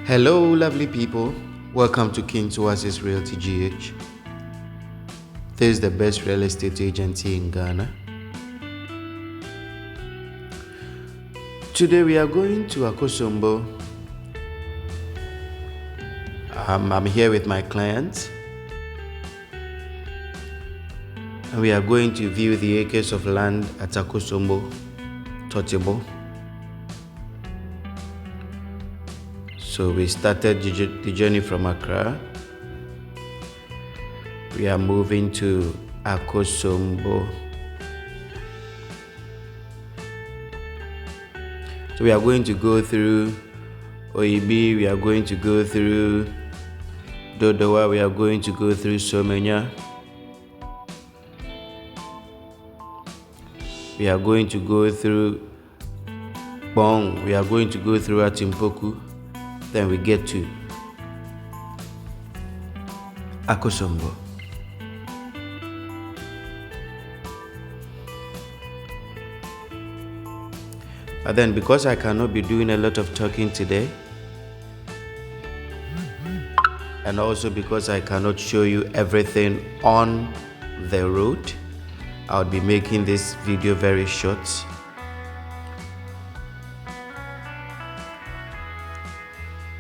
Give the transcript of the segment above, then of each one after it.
Hello, lovely people. Welcome to King's OASIS Realty GH. This is the best real estate agency in Ghana. Today we are going to Akosombo. I'm here with my clients, and we are going to view the acres of land at Akosombo, Totibo. So we started the journey from Accra. We are moving to Akosombo. So we are going to go through Oibi, we are going to go through Dodowa, we are going to go through Somenya. We are going to go through Bong, we are going to go through Atimpoku. Then we get to Akosombo. But then because I cannot be doing a lot of talking today, and also because I cannot show you everything on the road, I'll be making this video very short.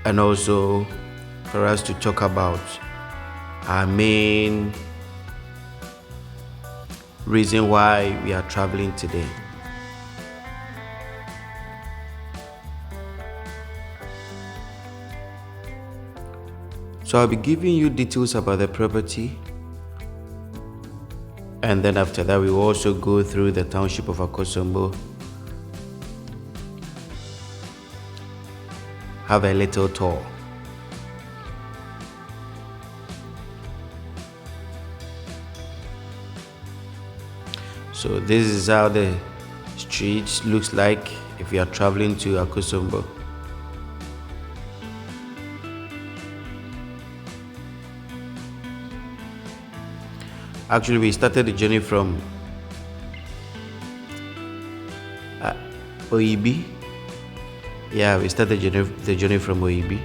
And also for us to talk about our main reason why we are traveling today. So I'll be giving you details about the property, and then after that we will also go through the township of Akosombo, have a little tour. So this is how the street looks like if you are traveling to Akosombo. Actually, we started the journey from Oibi. Yeah, we started the journey from Oibi.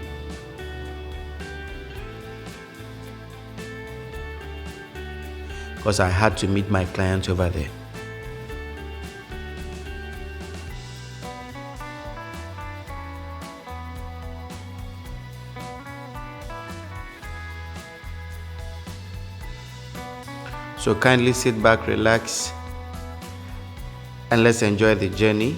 Because I had to meet my client over there. So kindly sit back, relax, and let's enjoy the journey.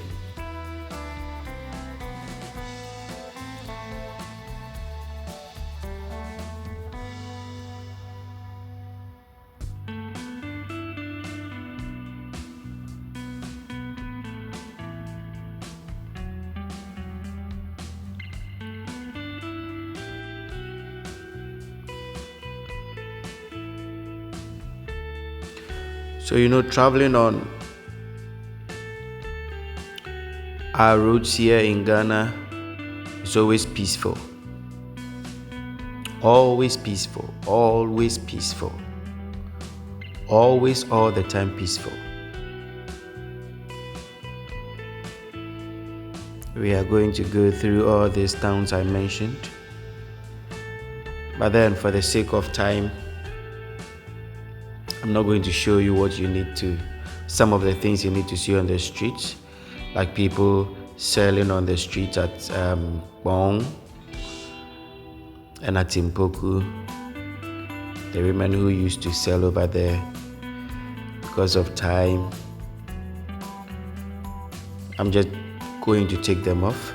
So traveling on our roads here in Ghana is always peaceful. Always peaceful, always peaceful. Always, all the time peaceful. We are going to go through all these towns I mentioned. But then for the sake of time, I'm not going to show you some of the things you need to see on the streets, like people selling on the streets at Bong and at Atimpoku, the women who used to sell over there. Because of time, I'm just going to take them off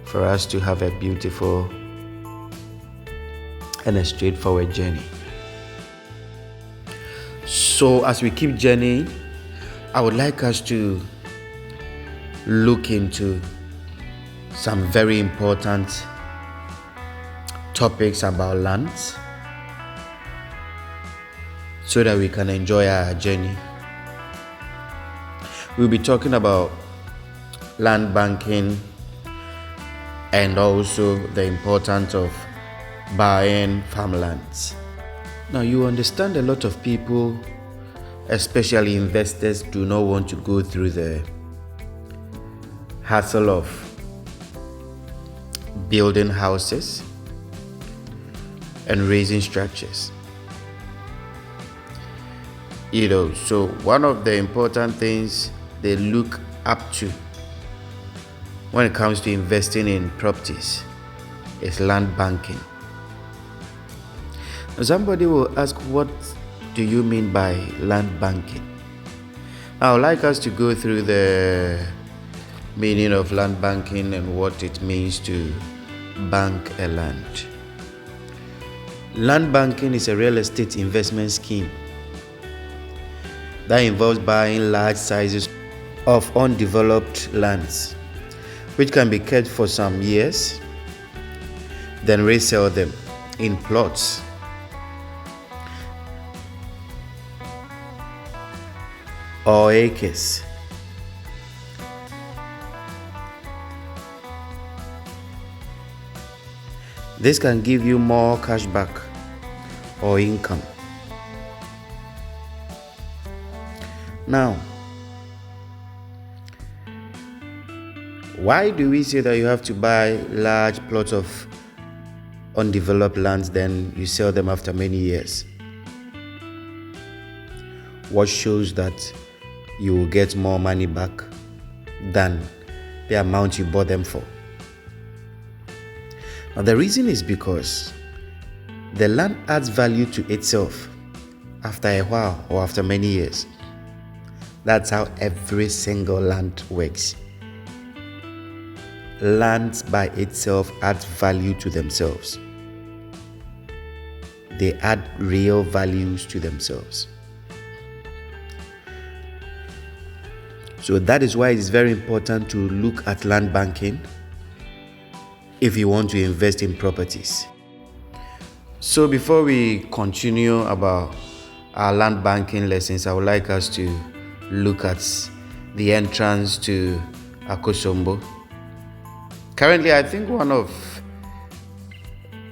for us to have a beautiful and a straightforward journey. So as we keep journeying, I would like us to look into some very important topics about lands so that we can enjoy our journey. We'll be talking about land banking and also the importance of buying farmlands. Now you understand a lot of people, especially investors, do not want to go through the hassle of building houses, and raising structures. So one of the important things they look up to when it comes to investing in properties is land banking. Now, somebody will ask, what do you mean by land banking? I would like us to go through the meaning of land banking and what it means to bank a land. Land banking is a real estate investment scheme that involves buying large sizes of undeveloped lands, which can be kept for some years, then resell them in plots or acres. This can give you more cash back or income. Now, why do we say that you have to buy large plots of undeveloped lands, then you sell them after many years? What shows that you will get more money back than the amount you bought them for? Now, the reason is because the land adds value to itself after a while or after many years. That's how every single land works. Lands by itself adds value to themselves. They add real values to themselves. So that is why it is very important to look at land banking if you want to invest in properties. So before we continue about our land banking lessons, I would like us to look at the entrance to Akosombo. Currently, I think one of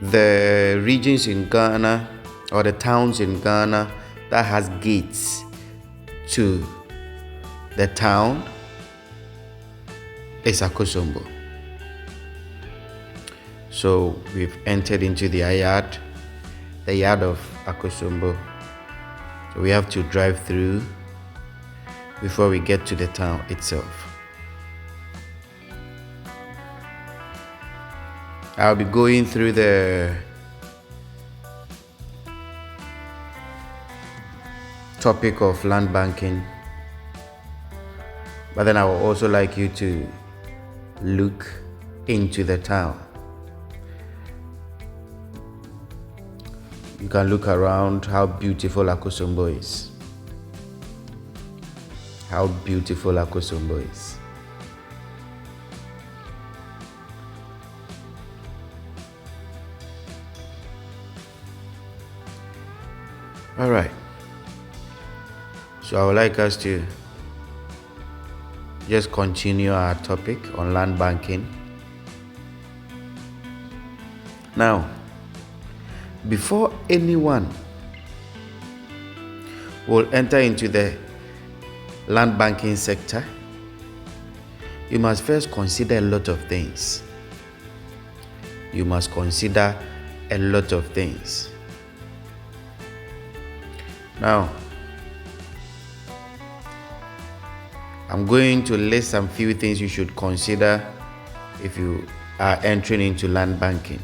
the regions in Ghana or the towns in Ghana that has gates to the town is Akosombo. So we've entered into the yard of Akosombo. So we have to drive through before we get to the town itself. I'll be going through the topic of land banking, but then I would also like you to look into the town. You can look around how beautiful Akosombo is. How beautiful Akosombo is. All right. So I would like us to just continue our topic on land banking. Now, before anyone will enter into the land banking sector, you must first consider a lot of things. Now, I'm going to list some few things you should consider if you are entering into land banking.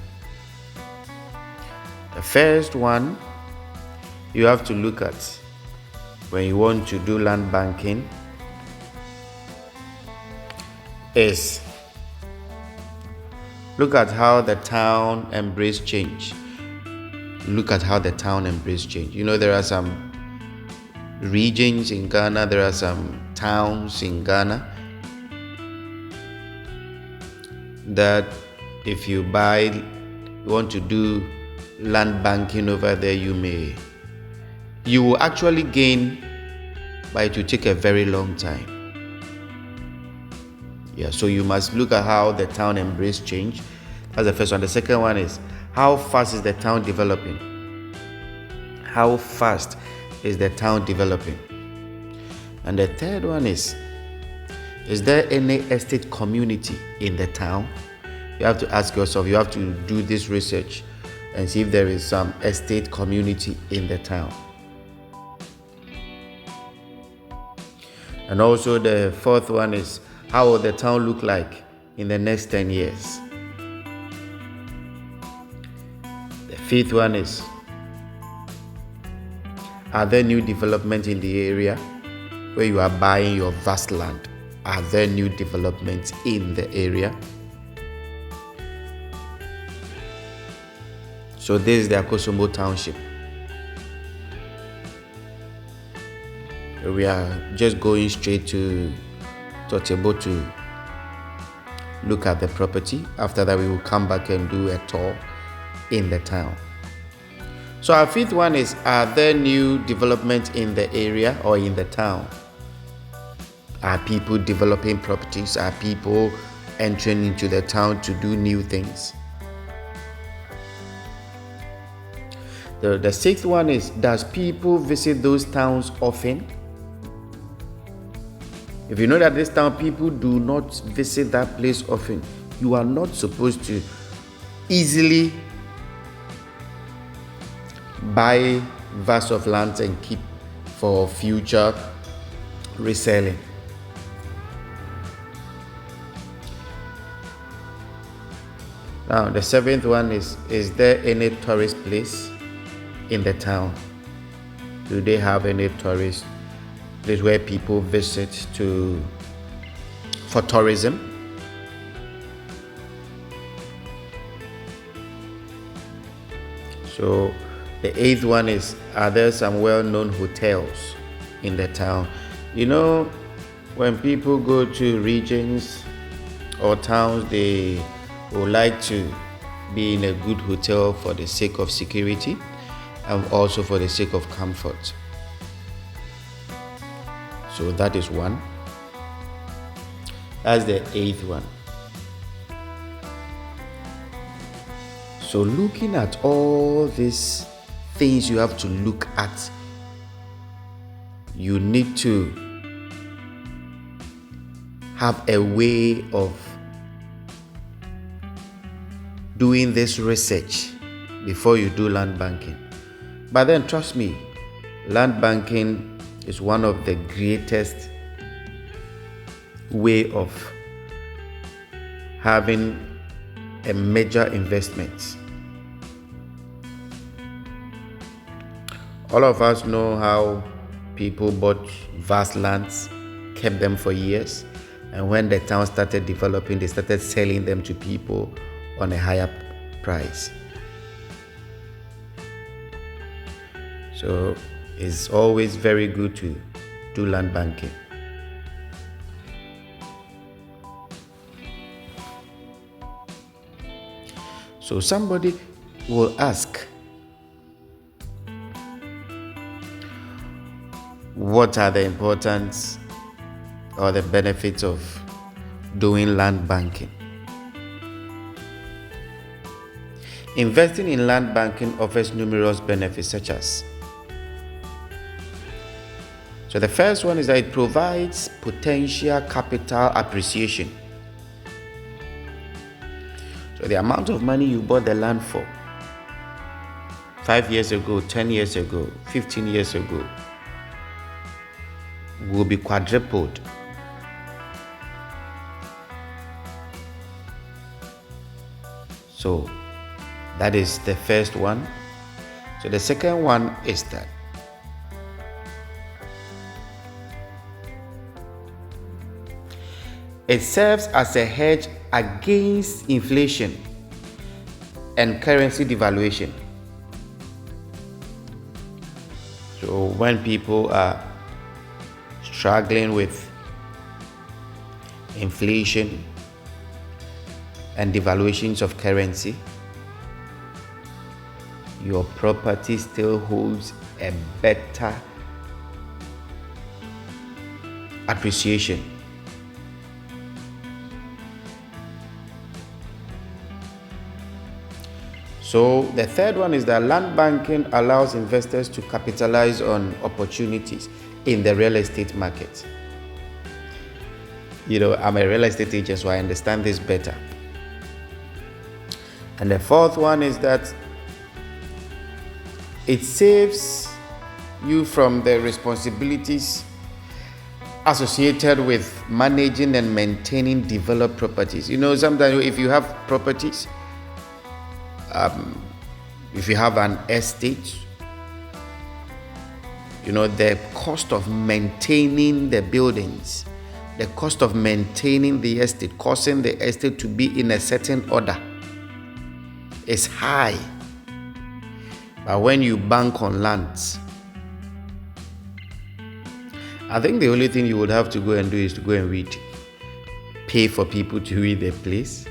The first one you have to look at when you want to do land banking is look at how the town embraced change. There are some regions in Ghana, there are some towns in Ghana that if you want to do land banking over there, you will actually gain, but it will take a very long time. So you must look at how the town embraced change. That's the first one. The second one is, how fast is the town developing? And the third one is there any estate community in the town? You have to ask yourself, you have to do this research and see if there is some estate community in the town. And also the fourth one is, how will the town look like in the next 10 years? The fifth one is, are there new developments in the area where you are buying your vast land? Are there new developments in the area? So this is the Akosombo township. We are just going straight to Totibo to look at the property. After that, we will come back and do a tour in the town. So our fifth one is, are there new developments in the area or in the town? Are people developing properties? Are people entering into the town to do new things? The sixth one is, does people visit those towns often? If you know that this town people do not visit that place often, you are not supposed to easily buy vast of lands and keep for future reselling. Now the seventh one is there any tourist place in the town? Do they have any tourist place where people visit for tourism? So the eighth one is, are there some well-known hotels in the town? You know, when people go to regions or towns, they would like to be in a good hotel for the sake of security and also for the sake of comfort. So that is one. That's the eighth one. So looking at all these things you have to look at, you need to have a way of doing this research before you do land banking. But then trust me, land banking is one of the greatest way of having a major investment. All of us know how people bought vast lands, kept them for years, and when the town started developing, they started selling them to people on a higher price. So it's always very good to do land banking. So somebody will ask, what are the importance or the benefits of doing land banking? Investing in land banking offers numerous benefits such as, so the first one is that it provides potential capital appreciation. So the amount of money you bought the land for 5 years ago, 10 years ago, 15 years ago will be quadrupled. So that is the first one. So the second one is that it serves as a hedge against inflation and currency devaluation. So when people are struggling with inflation and devaluations of currency, your property still holds a better appreciation. So the third one is that land banking allows investors to capitalize on opportunities in the real estate market. You know, I'm a real estate agent, so I understand this better. And the fourth one is that it saves you from the responsibilities associated with managing and maintaining developed properties. Sometimes if you have properties, if you have an estate, the cost of maintaining the buildings, the cost of maintaining the estate, causing the estate to be in a certain order is high. But when you bank on lands, I think the only thing you would have to go and do is to go and read. Pay for people to read the place.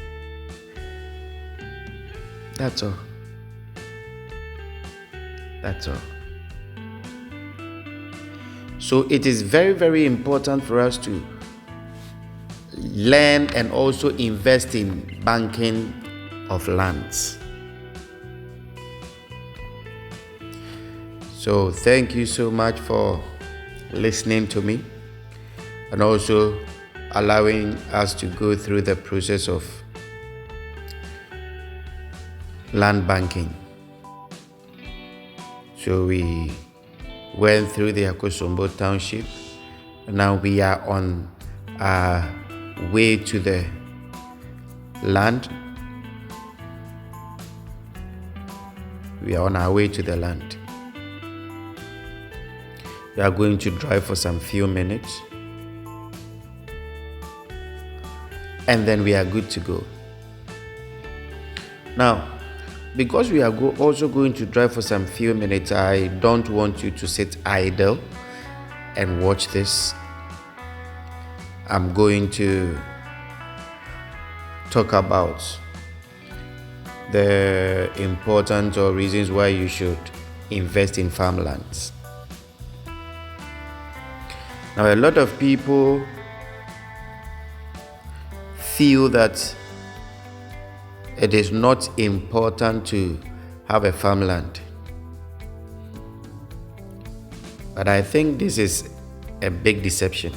That's all. That's all. So it is very, very important for us to learn and also invest in banking of lands. So thank you so much for listening to me and also allowing us to go through the process of land banking. So we went through the Akosombo township, and now we are on our way to the land. We are on our way to the land. We are going to drive for some few minutes, and then we are good to go. Now, because we are also going to drive for some few minutes, I don't want you to sit idle and watch this. I'm going to talk about the important or reasons why you should invest in farmlands. Now, a lot of people feel that it is not important to have a farmland. But I think this is a big deception.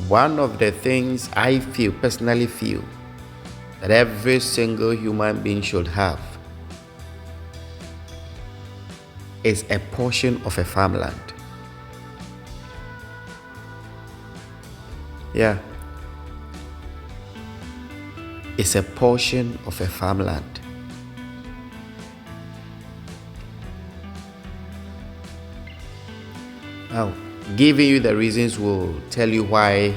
One of the things I personally feel, that every single human being should have is a portion of a farmland. Yeah. It's a portion of a farmland. Now, giving you the reasons will tell you why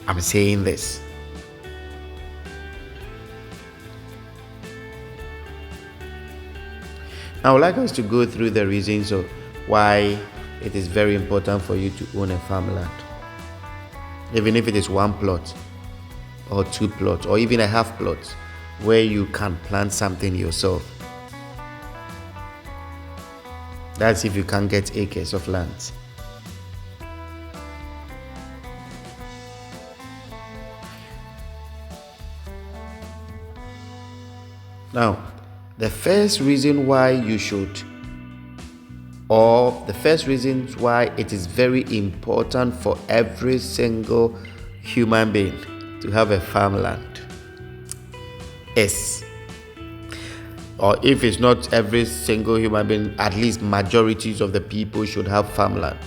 I'm saying this. I would like us to go through the reasons of why it is very important for you to own a farmland. Even if it is one plot, or two plots, or even a half plot, where you can plant something yourself. That's if you can get acres of land. Now, the first reason why you should, or the first reason why it is very important for every single human being to have a farmland is, or if it's not every single human being, at least majorities of the people should have farmland,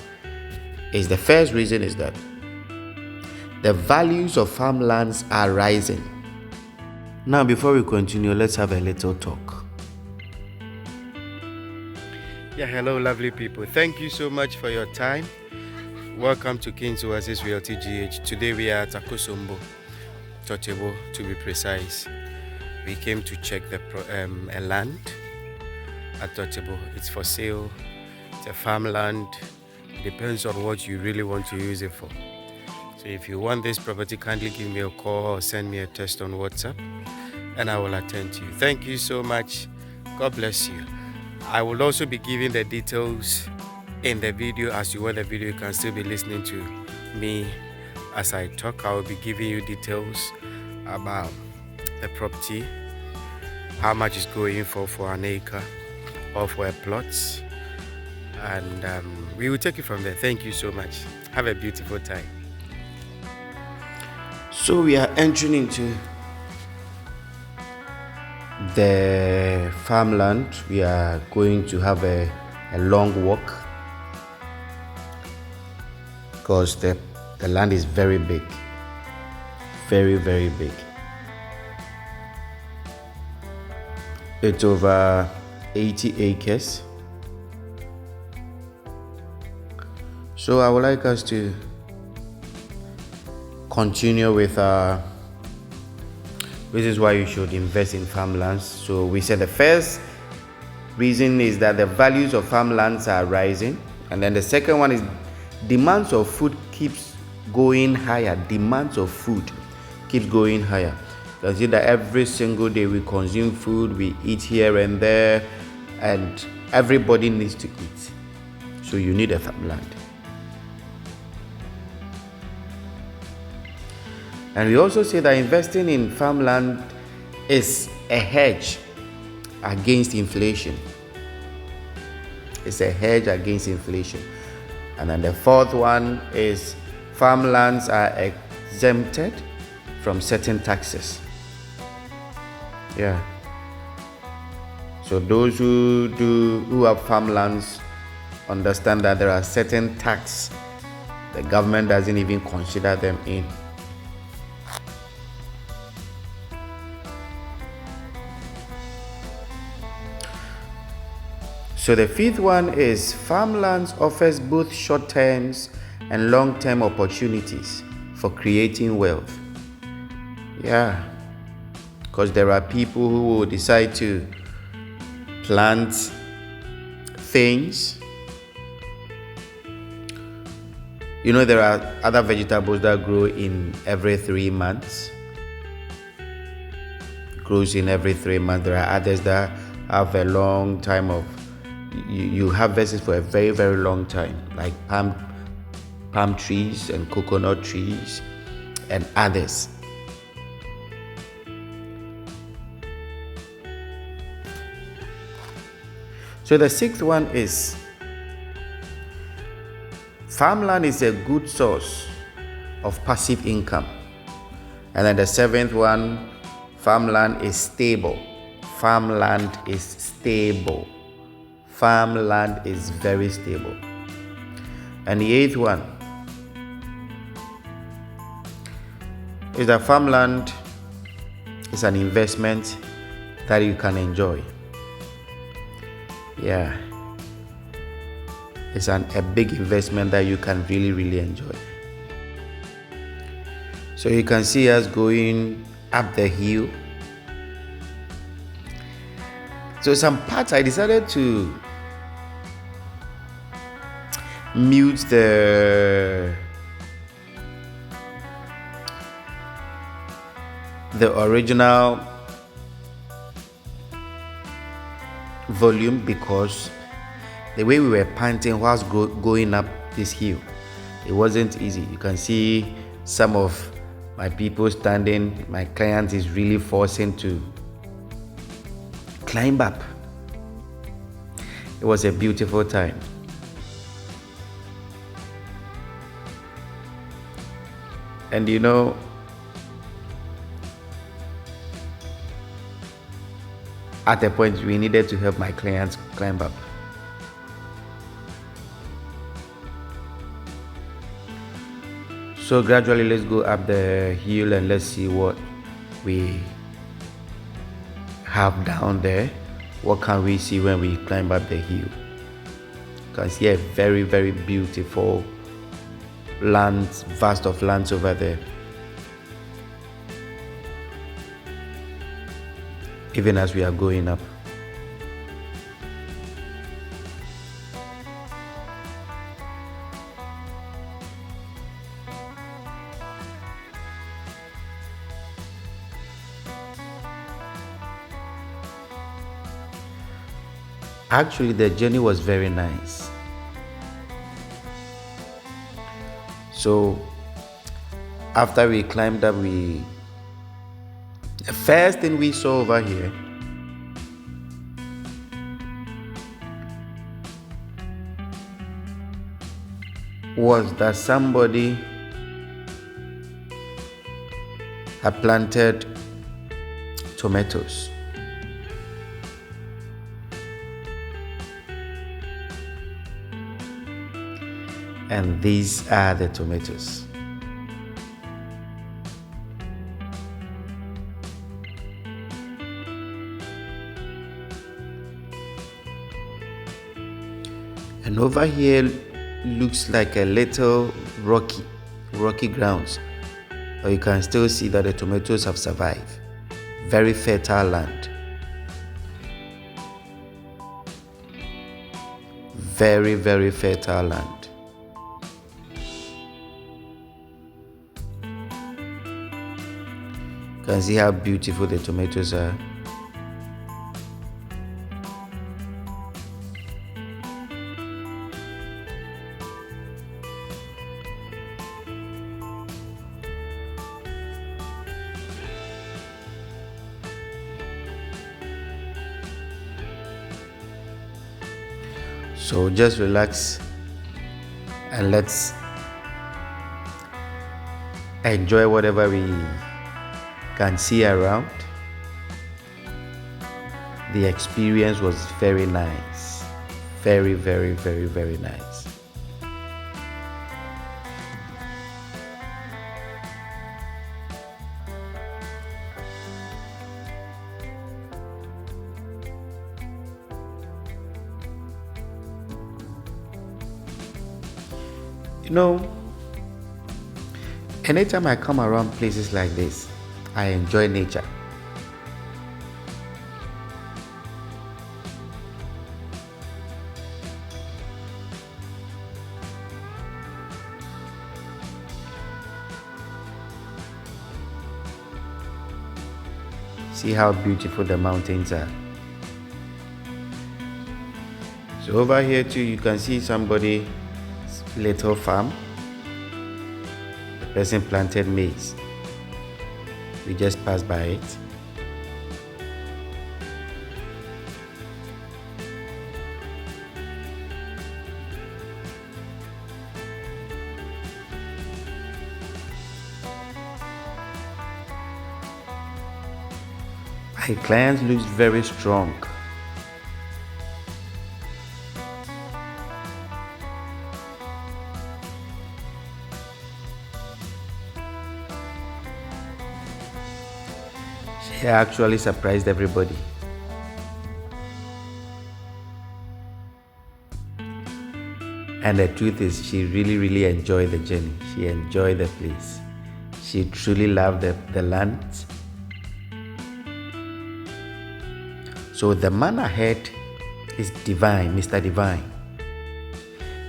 is the first reason is that the values of farmlands are rising. Now, before we continue, let's have a little talk. Yeah, hello lovely people. Thank you so much for your time. Welcome to King's OASIS Realty GH. Today we are at Akosombo, Totibo to be precise. We came to check a land at Totibo. It's for sale. It's a farmland. Depends on what you really want to use it for. So if you want this property, kindly give me a call or send me a text on WhatsApp and I will attend to you. Thank you so much. God bless you. I will also be giving the details in the video. As you watch the video, you can still be listening to me as I talk. I will be giving you details about the property, how much is going for an acre or for a plot, and we will take it from there. Thank you so much. Have a beautiful time. So we are entering into the farmland. We are going to have a long walk because the land is very big, very, very big. It's over 80 acres. So I would like us to continue with this is why you should invest in farmlands. So we said the first reason is that the values of farmlands are rising, and then the second one is demands of food keeps going higher. Demands of food keeps going higher. You can see that every single day we consume food, we eat here and there, and everybody needs to eat. So you need a farmland. And we also say that investing in farmland is a hedge against inflation. It's a hedge against inflation. And then the fourth one is farmlands are exempted from certain taxes. Yeah. So those who have farmlands understand that there are certain tax the government doesn't even consider them in. So the fifth one is farmlands offers both short-term and long-term opportunities for creating wealth. Yeah, because there are people who will decide to plant things. You know, there are other vegetables that grow in every 3 months. Grows in every 3 months. There are others that have a long time of you harvest it for a very, very long time, like palm trees and coconut trees and others. So the sixth one is farmland is a good source of passive income. And then the seventh one, farmland is stable. Farmland is stable. Farmland is very stable. And the eighth one is that farmland is an investment that you can enjoy. Yeah. It's a big investment that you can really, really enjoy. So you can see us going up the hill. So some parts I decided to mute the original volume because the way we were panting whilst going up this hill, it wasn't easy. You can see some of my people standing. My client is really forcing to climb up. It was a beautiful time. And you know, at a point we needed to help my clients climb up. So gradually let's go up the hill and let's see what we have down there. What can we see when we climb up the hill? You can see a very, very beautiful lands, vast of lands over there. Even as we are going up. Actually, the journey was very nice. So after we climbed up, the first thing we saw over here was that somebody had planted tomatoes. And these are the tomatoes. And over here looks like a little rocky grounds, but you can still see that the tomatoes have survived. Very fertile land. Very, very fertile land. You can see how beautiful the tomatoes are. So just relax and let's enjoy whatever we can see around. The experience was very nice. Very, very, very, very nice. You know, anytime I come around places like this, I enjoy nature. See how beautiful the mountains are. So over here too, you can see somebody's little farm. The person planted maize. We just passed by it. My client looks very strong. She actually surprised everybody. And the truth is, she really enjoyed the journey. She enjoyed the place. She truly loved the land. So the man ahead is Divine, Mr. Divine.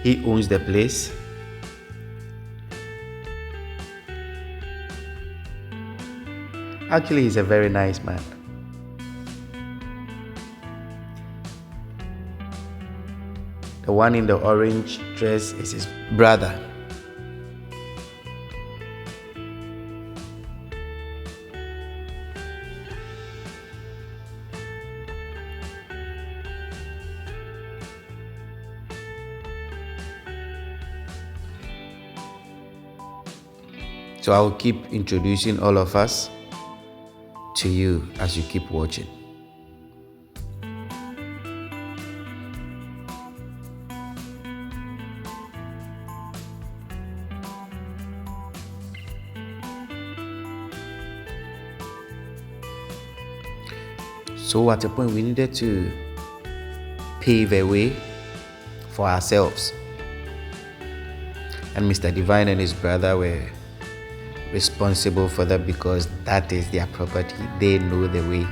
He owns the place. Actually, he's a very nice man. The one in the orange dress is his brother. So I will keep introducing all of us to you as you keep watching. So at a point we needed to pave a way for ourselves. And Mr. Divine and his brother were responsible for that because that is their property. They know the way.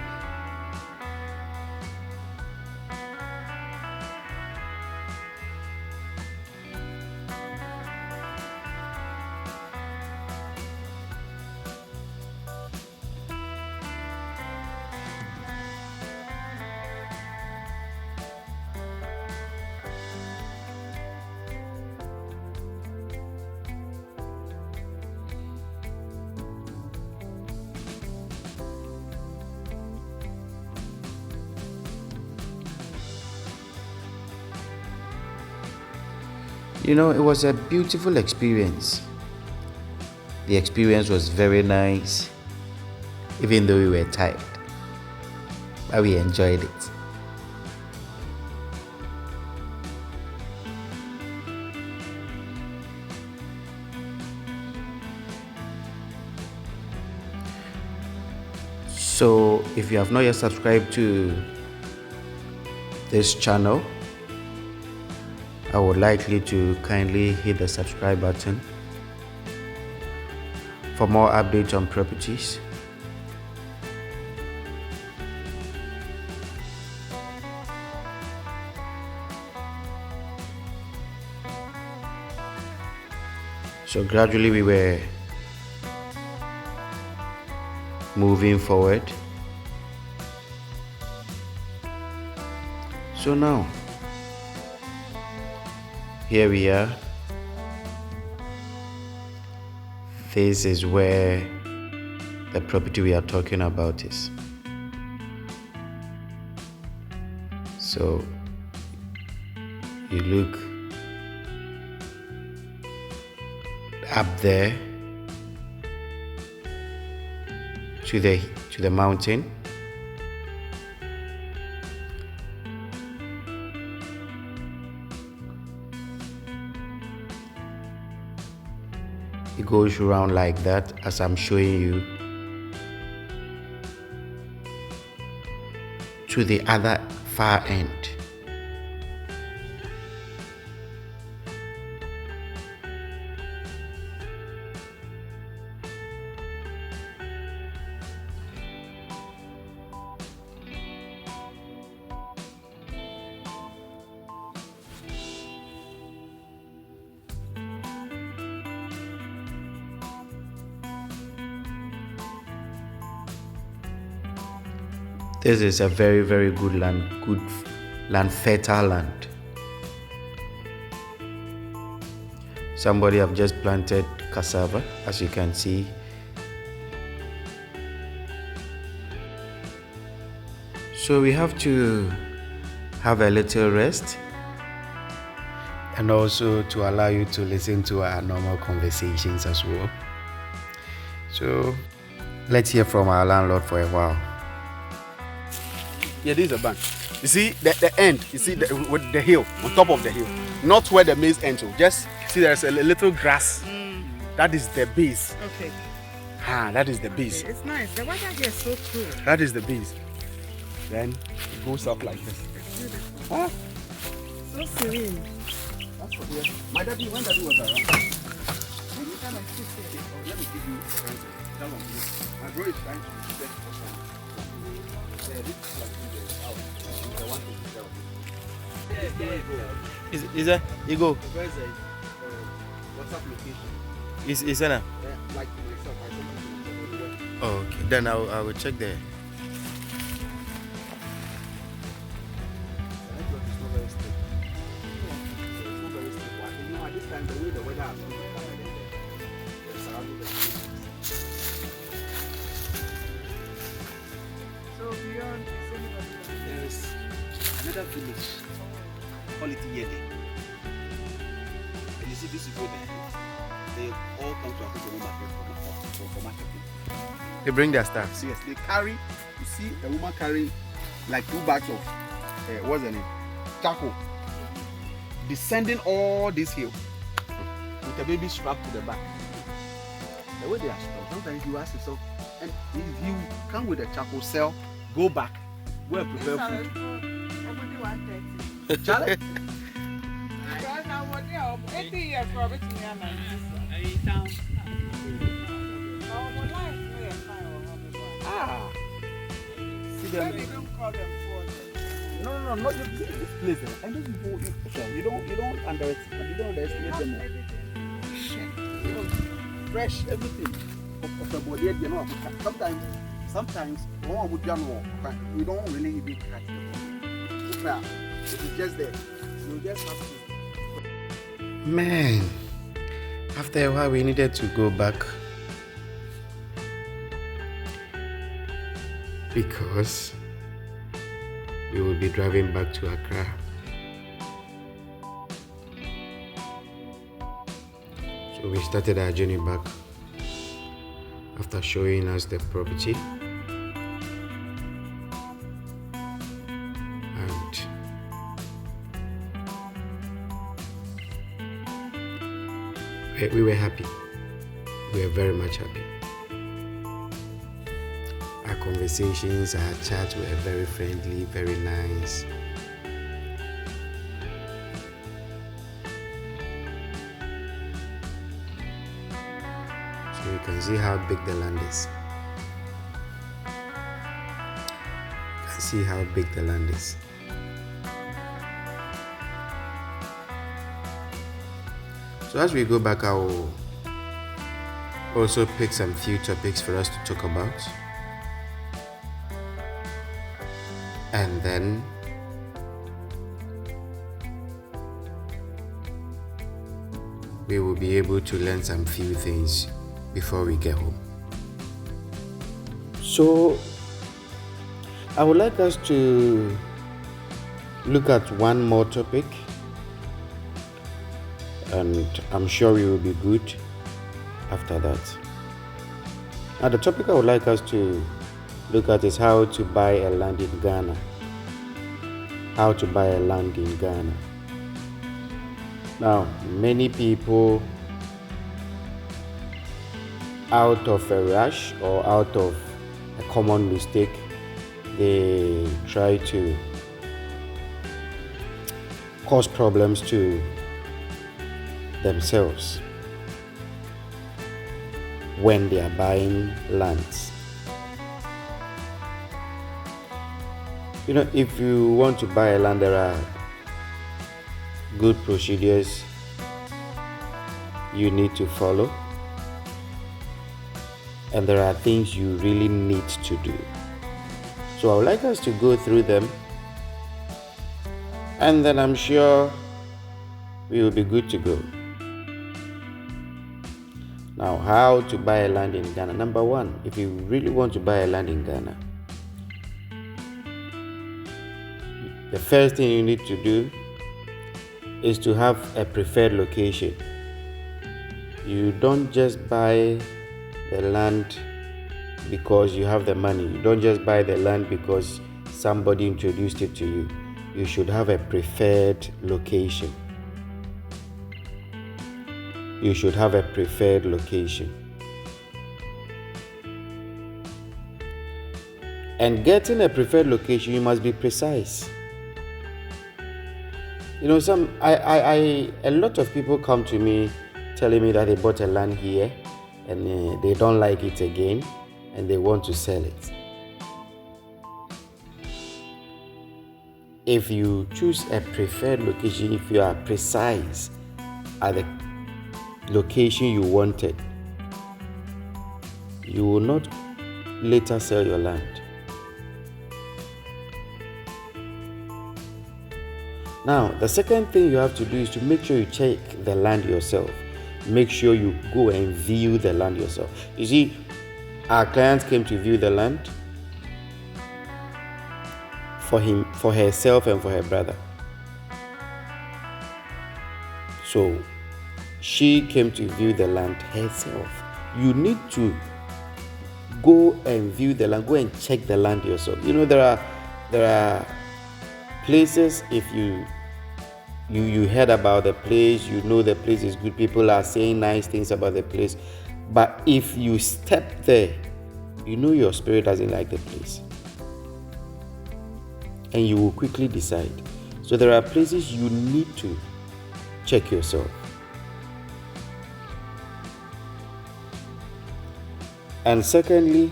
You know, it was a beautiful experience. The experience was very nice, even though we were tired, but we enjoyed it. So if you have not yet subscribed to this channel, I would like you to kindly hit the subscribe button for more updates on properties. So gradually we were moving forward. So now, here we are. This is where the property we are talking about is. So you look up there to the mountain. It goes around like that as I'm showing you to the other far end. This is a very, very good land, fertile land. Somebody have just planted cassava, as you can see. So we have to have a little rest and also to allow you to listen to our normal conversations as well. So let's hear from our landlord for a while. Yeah, this is a bank. You see the end, you see with the hill, on top of the hill. Not where the maize ends. Just see there's a little grass. That is the base. Okay. That is the base. Okay. It's nice. The weather here is so cool. That is the base. Then it goes up like this. It's beautiful. So serene. That's what we are. My daddy, when daddy was around. Let me come and sit here. Let me give you a answer. Tell him. My bro is trying to get for some. This is like out. The one to tell. Is that you go? Where's the WhatsApp location? Is that? Like myself, I don't know. Oh, okay. Then I will check there. There's another village, call it Yede. And you see this people there, they all come to Akosombo market for marketing. They bring their staff. So yes, they carry, you see a woman carrying like 2 bags of, what's the name? Charcoal. Descending all this hill with a baby strapped to the back. The way they are strapped, sometimes you ask yourself, and if you come with a charcoal cell, go back, go and prepare food. Everybody 130. Charlie? Because I'm working 80 years for everything here now. See them. Maybe don't call them for No, not just this place. And those people, you don't underestimate. You don't underestimate them. Fresh everything. Sometimes we don't really even catch them. It is just there. You just have to. Man, after a while we needed to go back because we will be driving back to Accra. So we started our journey back after showing us the property. We were happy. We were very much happy. conversations, our chats were very friendly, very nice. So you can see how big the land is. You can see how big the land is. So as we go back, I will also pick some few topics for us to talk about, and then we will be able to learn some few things before we get home. So I would like us to look at one more topic, and I'm sure we will be good after that. Now, the topic I would like us to look at is how to buy a land in Ghana. How to buy a land in Ghana. Now, many people, out of a rush or out of a common mistake, they try to cause problems to themselves when they are buying lands. You know, if you want to buy a land, there are good procedures you need to follow, and there are things you really need to do. So I would like us to go through them, and then I'm sure we will be good to go. Now, how to buy a land in Ghana? Number one, if you really want to buy a land in Ghana, the first thing you need to do is to have a preferred location. You don't just buy the land because you have the money. You don't just buy the land because somebody introduced it to you. You should have a preferred location. You should have a preferred location. And getting a preferred location, you must be precise. You know, a lot of people come to me telling me that they bought a land here and they don't like it again and they want to sell it. If you choose a preferred location, if you are precise at the location you wanted, you will not later sell your land. Now, the second thing you have to do is to make sure you check the land yourself. Make sure you go and view the land yourself. You see, our client came to view the land for herself and for her brother. So she came to view the land herself. You need to go and view the land, go and check the land yourself. You know, there are places, if you heard about the place, you know the place is good, people are saying nice things about the place, but if you step there, you know your spirit doesn't like the place, and you will quickly decide. So there are places you need to check yourself. And secondly,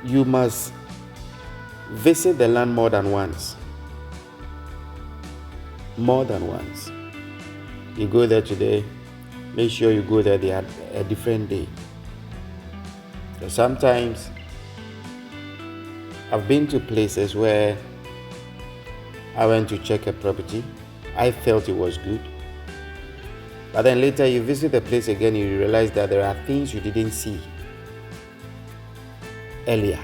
you must visit the land more than once. More than once. You go there today, make sure you go there a different day. So sometimes I've been to places where I went to check a property. I felt it was good. But then later you visit the place again, you realize that there are things you didn't see earlier.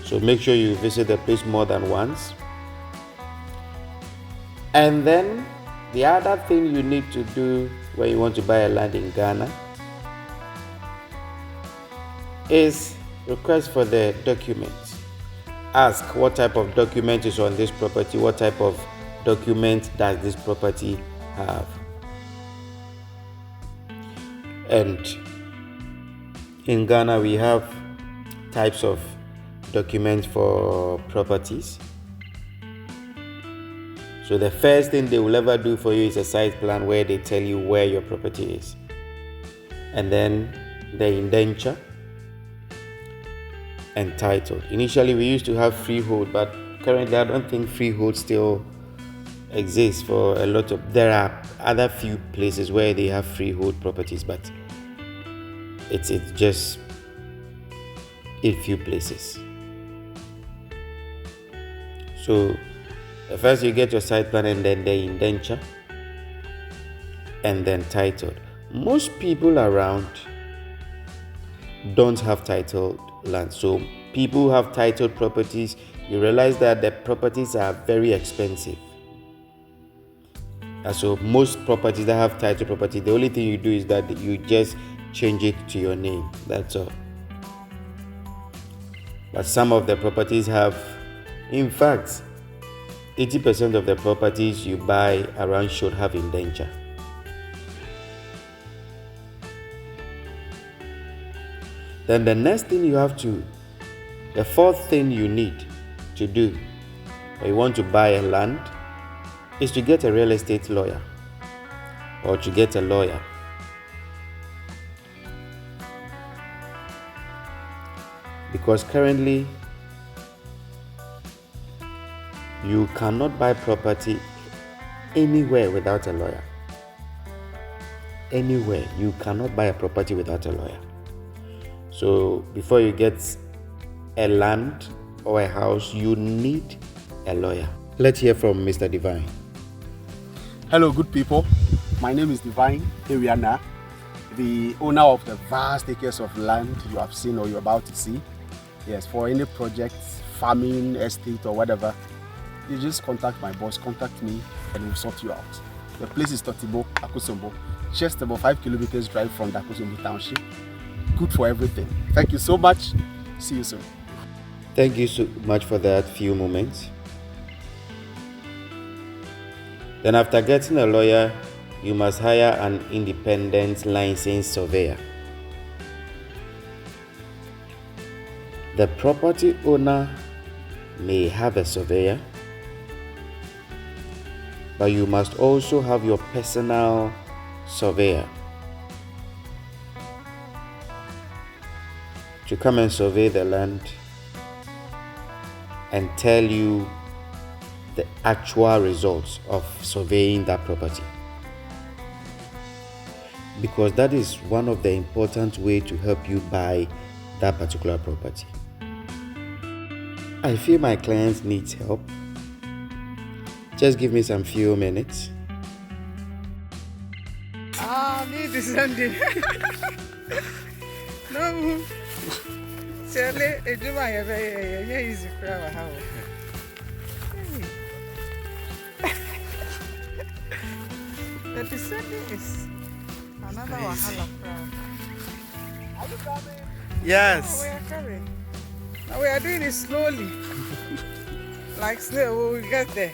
So make sure you visit the place more than once. And then the other thing you need to do when you want to buy a land in Ghana is request for the documents. Ask what type of document is on this property, what type of document does this property have. And In Ghana, we have types of documents for properties. So the first thing they will ever do for you is a site plan where they tell you where your property is. And then the indenture and title. Initially, we used to have freehold, but currently I don't think freehold still exists for a lot of... There are other few places where they have freehold properties, but it's just in few places. So first you get your site plan and then the indenture and then title. Most people around don't have titled land. So people who have titled properties, you realize that the properties are very expensive. And so most properties that have titled property, the only thing you do is that you just change it to your name. That's all. But some of the properties have, in fact, 80% of the properties you buy around should have indenture. Then the next thing the fourth thing you need to do when you want to buy a land is to get a real estate lawyer or to get a lawyer. Because currently, you cannot buy property anywhere without a lawyer. Anywhere. You cannot buy a property without a lawyer. So before you get a land or a house, you need a lawyer. Let's hear from Mr. Divine. Hello, good people. My name is Divine Ariana, the owner of the vast acres of land you have seen or you're about to see. Yes, for any projects, farming, estate, or whatever, you just contact my boss, contact me, and we'll sort you out. The place is Totibo, Akosombo, just about 5 kilometers drive from the Akosombo township. Good for everything. Thank you so much. See you soon. Thank you so much for that few moments. Then after getting a lawyer, you must hire an independent licensed surveyor. The property owner may have a surveyor, but you must also have your personal surveyor to come and survey the land and tell you the actual results of surveying that property. Because that is one of the important ways to help you buy that particular property. I feel my client needs help. Just give me some few minutes. Me this Sunday. No. Surely, it's very easy for our house. But the Sunday is another wahala. Are you coming? Yes. No, we are coming. Now we are doing it slowly. Like snail, we will get there.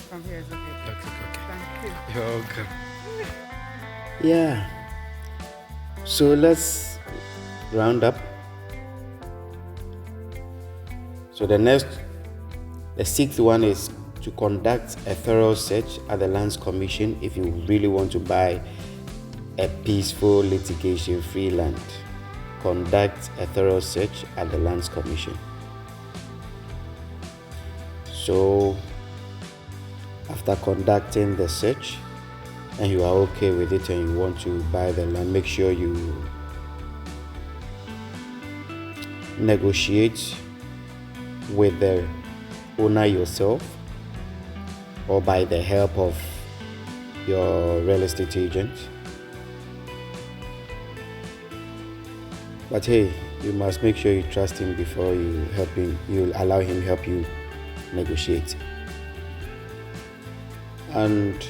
From here is okay. Okay. Thank you. You're welcome. Yeah. So let's round up. So the sixth one is to conduct a thorough search at the Lands Commission if you really want to buy a peaceful litigation-free land. Conduct a thorough search at the Lands Commission. So, after conducting the search, and you are okay with it and you want to buy the land, make sure you negotiate with the owner yourself or by the help of your real estate agent. But hey, you must make sure you trust him before you allow him help you negotiate. And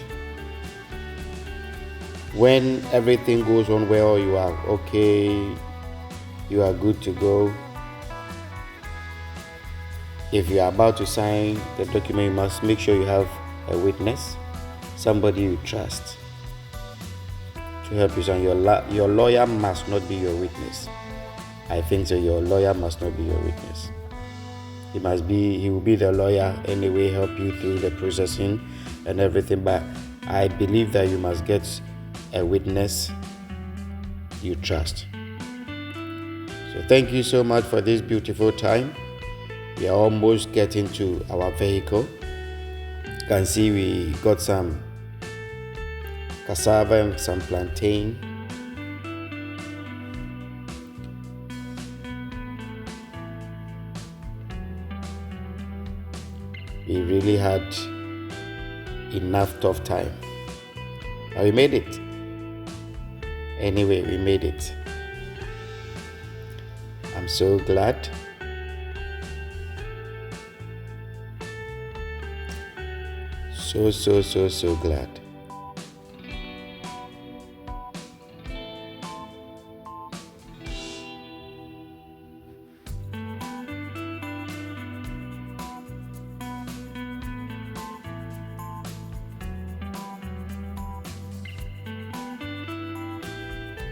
when everything goes on well, you are okay, you are good to go. If you are about to sign the document, you must make sure you have a witness, somebody you trust to help you sign. Your lawyer must not be your witness. I think so. Your lawyer must not be your witness. He will be the lawyer anyway, help you through the processing and everything. But I believe that you must get a witness you trust. So thank you so much for this beautiful time. We are almost getting to our vehicle. You can see we got some cassava and some plantain. We really had enough tough time. But we made it. Anyway, we made it. I'm so glad. So glad.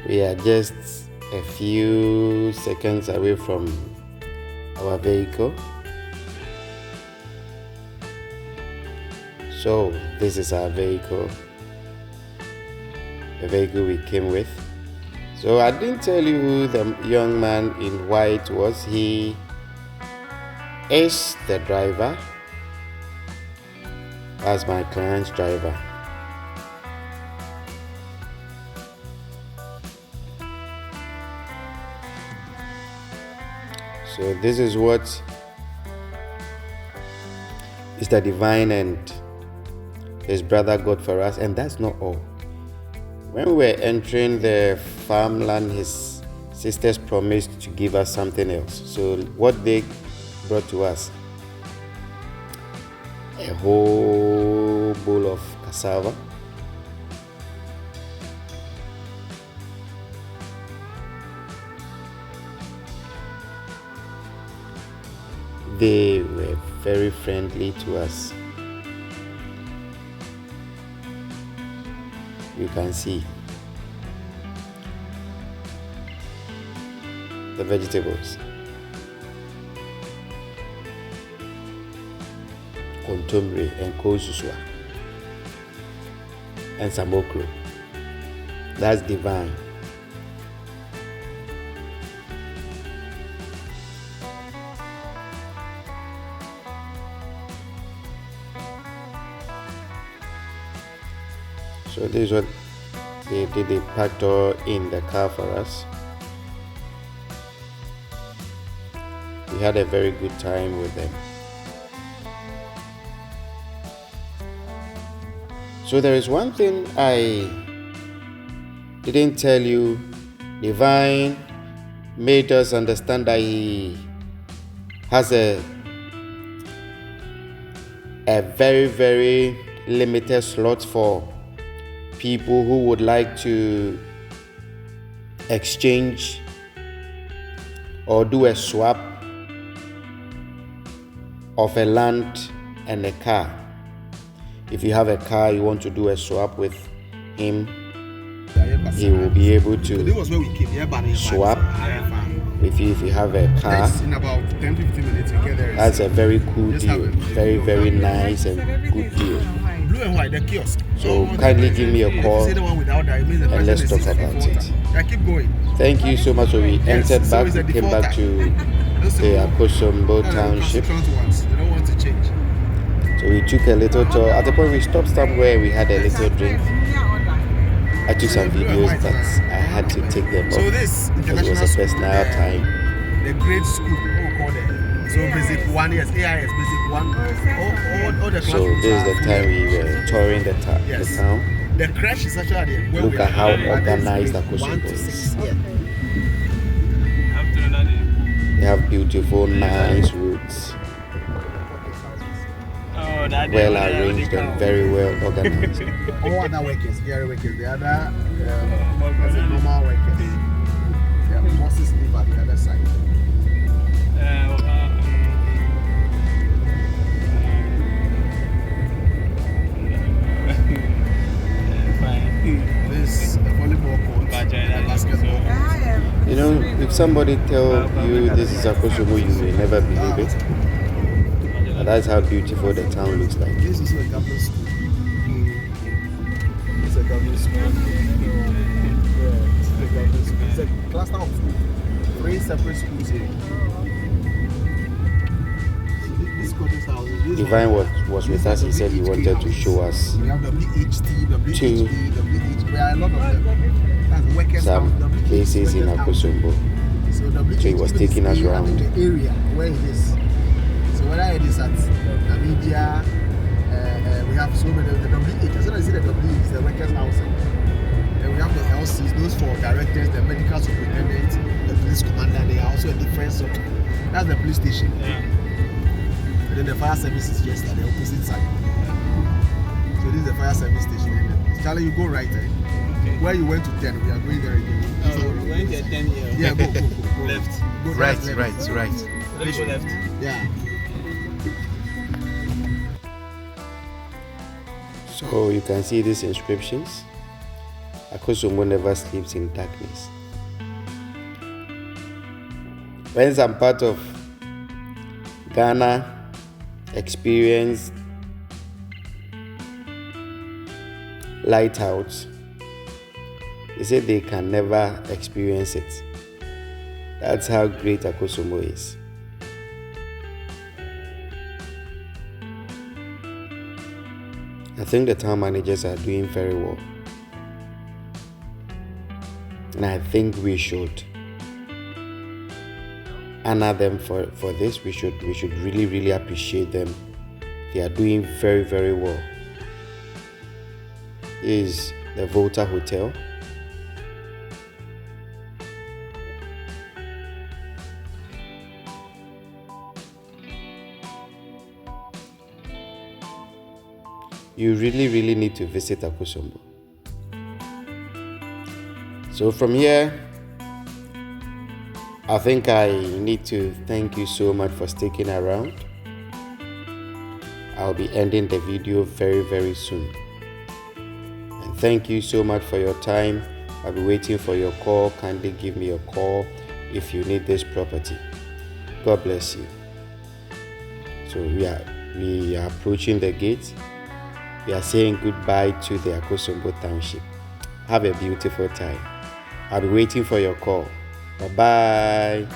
We are just a few seconds away from our vehicle. So this is our vehicle, the vehicle we came with. So I didn't tell you who the young man in white was. He is the driver. That's my client's driver. So this is what Mr. Divine and his brother got for us, and that's not all. When we were entering the farmland, his sisters promised to give us something else. So what they brought to us, a whole bowl of cassava, they were very friendly to us. You can see the vegetables, kontomire and kosusua and some okra. That's divine. So this is what they did. They packed all in the car for us. We had a very good time with them. So there is one thing I didn't tell you. Divine made us understand that he has a very, very limited slot for people who would like to exchange or do a swap of a land and a car. If you have a car, you want to do a swap with him, he will be able to swap with you if you have a car. In about 10-15 minutes, we get there. That's a very cool deal. Very, very nice and good deal. blue and white, the kiosk. So kindly give me a If you call see the one without that, it means the and person let's is talk a about defaulter. it. Yeah, keep going. Thank you so much. So we entered so back, it's we a came back to Those the simple- Akosombo no, township. recalcitrant ones. They don't want to change. So we took a little tour. At the point we stopped somewhere, we had a little drink. I took some videos, but I had to take them off So this because it was international a personal time. the grade school, what we call it. So basic one, yes, AIS, basic one. All the So classrooms this is are the fully time we were touring the Yes. town. The crash is actually where Look we at are. how But this organized grade Akosombo 1 to is. 6, yeah. They have beautiful, nice roads, well arranged and very well organized. All other workers, very workers. The other, as a normal workers. Yeah, bosses live at the other side. This volleyball court, basketball court. You know, if somebody tell you this is Akosombo, you may never believe it. But that's how beautiful the town looks like. This is also a government school. It's a government school. Yeah, it's a government school. It's a cluster of schools. 3 separate schools here. This coach's house is this Divine one. was with us. He said he wanted to show us We have WHT, WHD, Two. WH. There are a lot of them. That's workers' some house. WH, places in workers' house. Akosombo. So WH So he was taking us around. the area where it is. So whether it is at Namibia, we have so many. The WH, as soon as you see the WH, is the workers' house. Then we have the LCs, those for directors, the medical superintendent, the police commander. They are also a different sort. That's the police station. And then the fire service is just at the opposite side. So this is the fire service station. And Charlie, you go right. Where you went to 10, we are going there again. We went to 10 here. Yeah, go. Left. Go Right. Let's go left. Yeah. So you can see these inscriptions. Akosombo never sleeps in darkness. When some part of Ghana experience lightouts, they say they can never experience it. That's how great Akosombo is. I think the town managers are doing very well. And I think we should honor them for this. We should really appreciate them. They are doing very, very well. This is the Volta Hotel. You really need to visit Akosombo. So from here, I think I need to thank you so much for sticking around. I'll be ending the video very soon. And thank you so much for your time. I'll be waiting for your call. Kindly give me a call if you need this property. God bless you. So we are approaching the gate. We are saying goodbye to the Akosombo township. Have a beautiful time. I'll be waiting for your call. Bye-bye.